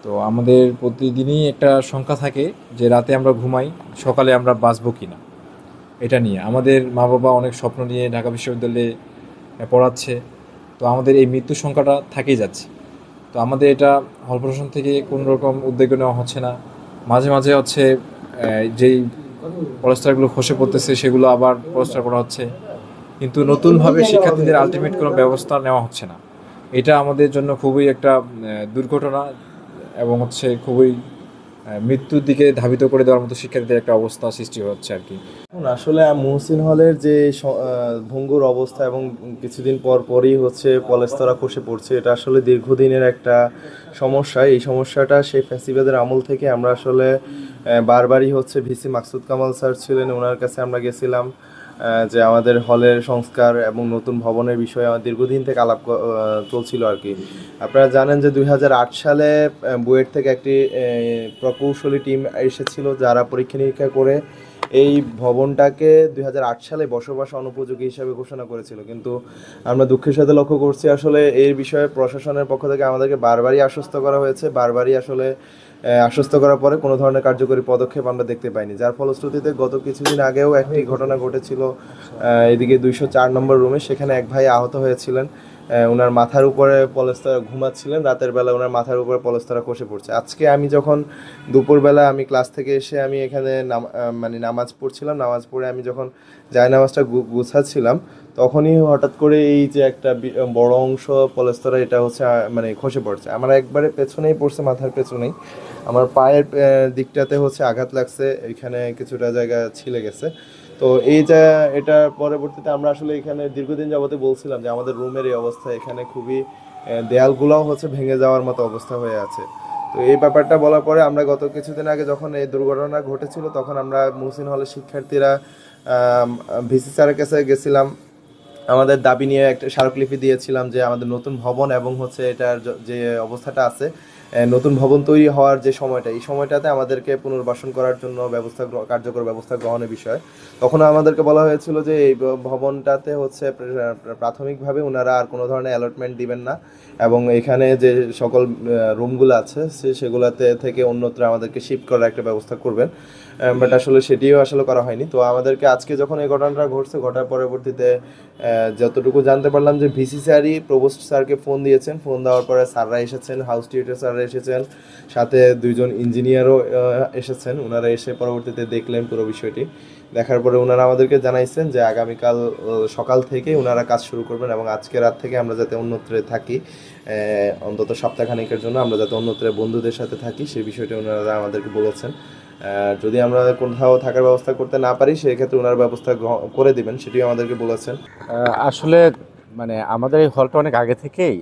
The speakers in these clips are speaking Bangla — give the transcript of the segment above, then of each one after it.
তো আমাদের প্রতিদিনই একটা শঙ্কা থাকে যে রাতে আমরা ঘুমাই, সকালে আমরা বাঁচবো কি না, এটা নিয়ে আমাদের মা বাবা অনেক স্বপ্ন নিয়ে ঢাকা বিশ্ববিদ্যালয়ে পড়াচ্ছে। তো আমাদের এই মৃত্যুর সংখ্যাটা থেকেই যাচ্ছে। তো আমাদের এটা হল প্রশাসন থেকে কোনো রকম উদ্যোগ নেওয়া হচ্ছে না। মাঝে মাঝে হচ্ছে যেই পলেস্টারগুলো খসে পড়তেছে সেগুলো আবার পলেস্টার করা হচ্ছে, কিন্তু নতুনভাবে শিক্ষার্থীদের আলটিমেট কোনো ব্যবস্থা নেওয়া হচ্ছে না। এটা আমাদের জন্য খুবই একটা দুর্ঘটনা, এবং হচ্ছে খুবই মৃত্যুর দিকে ধাবিত করে দেওয়ার মতো শিক্ষার্থীদের একটা অবস্থা সৃষ্টি হচ্ছে আর কি। আসলে মুহসিন হলের যে ভঙ্গুর অবস্থা এবং কিছুদিন পর পরই হচ্ছে পলেস্তরা খসে পড়ছে, এটা আসলে দীর্ঘদিনের একটা সমস্যা। এই সমস্যাটা সেই ফ্যাসিবাদের আমল থেকে আমরা আসলে বারবারই হচ্ছে ভিসি মাকসুদ কামাল স্যার ছিলেন, ওনার কাছে আমরা গেছিলাম যে আমাদের হলের সংস্কার এবং নতুন ভবনের বিষয়ে আমার দীর্ঘদিন থেকে আলাপ চলছিল আর কি। আপনারা জানেন যে 2008 সালে বুয়েট থেকে একটি প্রকৌশলী টিম এসেছিল, যারা পরীক্ষা নিরীক্ষা করে এই ভবনটাকে 2008 সালে বসবাস অনুপযোগী হিসাবে ঘোষণা করেছিল। কিন্তু আমরা দুঃখের সাথে লক্ষ্য করছি আসলে এই বিষয়ে প্রশাসনের পক্ষ থেকে আমাদেরকে বারবারই আশ্বস্ত করা হয়েছে, বারবারই আসলে আশ্বস্ত করার পরে কোনো ধরনের কার্যকরী পদক্ষেপ আমরা দেখতে পাইনি, যার ফলশ্রুতিতে গত কিছুদিন আগেও একটি ঘটনা ঘটেছিল এদিকে 204 নম্বর রুমে। সেখানে এক ভাই আহত হয়েছিলেন, ওনার মাথার উপরে পলেস্তারা ঘুমাচ্ছিলেন, রাতের বেলা ওনার মাথার উপরে পলেস্তারা খসে পড়ছে। আজকে আমি যখন দুপুরবেলা আমি ক্লাস থেকে এসে আমি এখানে মানে নামাজ পড়ছিলাম, নামাজ পড়ে আমি যখন নামাজটা গুছাচ্ছিলাম, তখনই হঠাৎ করে এই যে একটা বড় অংশ পলেস্তরা এটা হচ্ছে মানে খসে পড়ছে। আমার একবারে পেছনেই পড়ছে, মাথার পেছনেই আমার পায়ের দিকটাতে হচ্ছে আঘাত লাগছে, এখানে কিছুটা জায়গা ছিলে গেছে। তো এই যে এটা পরবর্তীতে আমরা আসলে এখানে দীর্ঘদিন যাবতে বলছিলাম যে আমাদের রুমের এই অবস্থা, এখানে খুবই দেয়ালগুলোও হচ্ছে ভেঙে যাওয়ার মতো অবস্থা হয়ে আছে। তো এই ব্যাপারটা বলার পরে আমরা গত কিছুদিন আগে যখন এই দুর্ঘটনা ঘটেছিল, তখন আমরা মুহসিন হলের শিক্ষার্থীরা ভিসি স্যারের কাছে গেছিলাম, আমাদের দাবি নিয়ে একটা স্মারকলিপি দিয়েছিলাম যে আমাদের নতুন ভবন এবং হচ্ছে এটার যে অবস্থাটা আছে, নতুন ভবন তৈরি হওয়ার যে সময়টা, এই সময়টাতে আমাদেরকে পুনর্বাসন করার জন্য কার্যকর ব্যবস্থা গ্রহণের বিষয়। তখন আমাদেরকে বলা হয়েছিল যে এই ভবনটাতে হচ্ছে প্রাথমিকভাবে ওনারা আর কোনো ধরনের অ্যালটমেন্ট দিবেন না, এবং এখানে যে সকল রুমগুলো আছে সেগুলোতে থেকে অন্যত্র আমাদেরকে শিফট করার একটা ব্যবস্থা করবেন। বাট আসলে সেটিও আসলে করা হয়নি। তো আমাদেরকে আজকে যখন এই ঘটনাটা ঘটছে, ঘটার পরবর্তীতে যতটুকু জানতে পারলাম যে ভিসি স্যারই প্রভোস্ট স্যারকে ফোন দিয়েছেন, ফোন দেওয়ার পরে স্যাররা এসেছেন, হাউস টিউটর স্যাররা এসেছেন, সাথে দুইজন ইঞ্জিনিয়ারও এসেছেন। ওনারা এসে পরবর্তীতে দেখলেন পুরো বিষয়টি, দেখার পরে ওনারা আমাদেরকে জানাইছেন যে আগামীকাল সকাল থেকে ওনারা কাজ শুরু করবেন, এবং আজকে রাত থেকে আমরা যাতে অন্যত্রে থাকি, অন্তত সপ্তাহখানেকের জন্য আমরা যাতে অন্যত্রে বন্ধুদের সাথে থাকি, সেই বিষয়টি ওনারা আমাদেরকে বলেছেন। যদি আমরা কোথাও থাকার ব্যবস্থা করতে না পারি, সেক্ষেত্রে ওনার ব্যবস্থা করে দিবেন, সেটিও আমাদেরকে বলেছেন। আসলে মানে আমাদের এই হলটা অনেক আগে থেকেই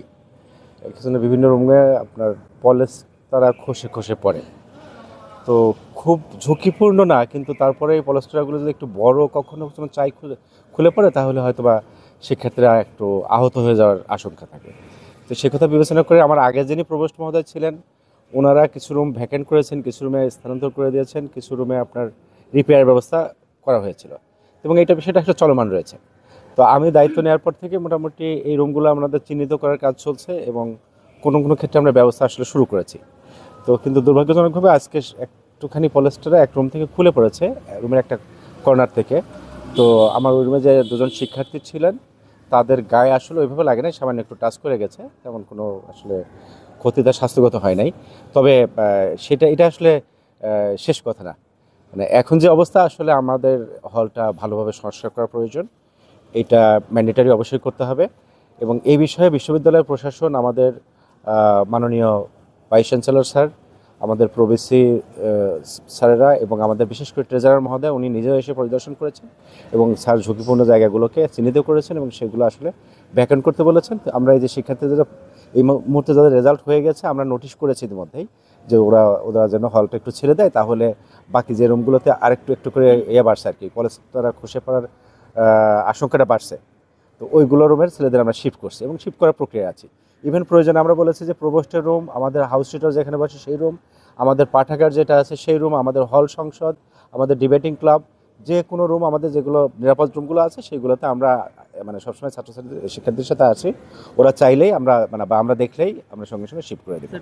এখানে বিভিন্ন রুমে আপনার পলেস্তারা খসে খসে পড়ে। তো খুব ঝুঁকিপূর্ণ না, কিন্তু তারপরে এই পলেস্তারাগুলো যদি একটু বড় কখনো কখনো চাই খুলে খুলে পড়ে, তাহলে হয়তো বা সেক্ষেত্রে একটু আহত হয়ে যাওয়ার আশঙ্কা থাকে। তো সে কথা বিবেচনা করে আমার আগে যিনি প্রভোস্ট মহোদয় ছিলেন, ওনারা কিছু রুম ভ্যাকেন্ট করেছেন, কিছু রুমে স্থানান্তর করে দিয়েছেন, কিছু রুমে আপনার রিপেয়ার ব্যবস্থা করা হয়েছিল, এবং এইটা বিষয়টা একটা চলমান রয়েছে। তো আমি দায়িত্ব নেওয়ার পর থেকে মোটামুটি এই রুমগুলো আমাদের চিহ্নিত করার কাজ চলছে, এবং কোনো কোনো ক্ষেত্রে আমরা ব্যবস্থা আসলে শুরু করেছি। তো কিন্তু দুর্ভাগ্যজনকভাবে আজকে একটুখানি পলেস্টারে এক রুম থেকে খুলে পড়েছে, রুমের একটা কর্নার থেকে। তো আমার ওই রুমে যে দুজন শিক্ষার্থী ছিলেন, তাদের গায়ে আসলে ওইভাবে লাগে নাই, সামান্য একটু টাচ করে গেছে, তেমন কোনো আসলে ক্ষতি তার স্বাস্থ্যগত হয় নাই। তবে এটা আসলে শেষ কথা না। মানে এখন যে অবস্থা, আসলে আমাদের হলটা ভালোভাবে সংস্কার করা প্রয়োজন, এটা ম্যান্ডেটারি অবশ্যই করতে হবে। এবং এই বিষয়ে বিশ্ববিদ্যালয়ের প্রশাসন, আমাদের মাননীয় ভাইস চ্যান্সেলর স্যার, আমাদের প্রবেশি স্যারেরা, এবং আমাদের বিশেষ করে ট্রেজারার মহোদয়, উনি নিজেও এসে পরিদর্শন করেছেন, এবং স্যার ঝুঁকিপূর্ণ জায়গাগুলোকে চিহ্নিত করেছেন এবং সেগুলো আসলে ভ্যাকেন্ট করতে বলেছেন। তো আমরা এই যে শিক্ষার্থীদের এই মুহূর্তে যাদের রেজাল্ট হয়ে গেছে, আমরা নোটিশ করেছি ইতিমধ্যেই যে ওরা যেন হলটা একটু ছেড়ে দেয়, তাহলে বাকি যে রুমগুলোতে আরেকটু একটু করে বাড়ছে আর কি, পলেস্তারা খসে পড়ার আশঙ্কাটা বাড়ছে। তো ওইগুলো রুমের ছেলেদের আমরা শিফট করছি এবং শিফট করার প্রক্রিয়া আছি। ইভেন প্রয়োজনে আমরা বলেছি যে প্রভোস্টের রুম, আমাদের হাউস টিউটর যেখানে বসে সেই রুম, আমাদের পাঠাগার যেটা আছে সেই রুম, আমাদের হল সংসদ, আমাদের ডিবেটিং ক্লাব, যে কোনো রুম আমাদের যেগুলো নিরাপদ রুমগুলো আছে সেইগুলোতে আমরা মানে সবসময় ছাত্রছাত্রী শিক্ষার্থীদের সাথে আছি। ওরা চাইলেই আমরা বা আমরা দেখলেই আমরা সঙ্গে সঙ্গে শিফট করে দেবো।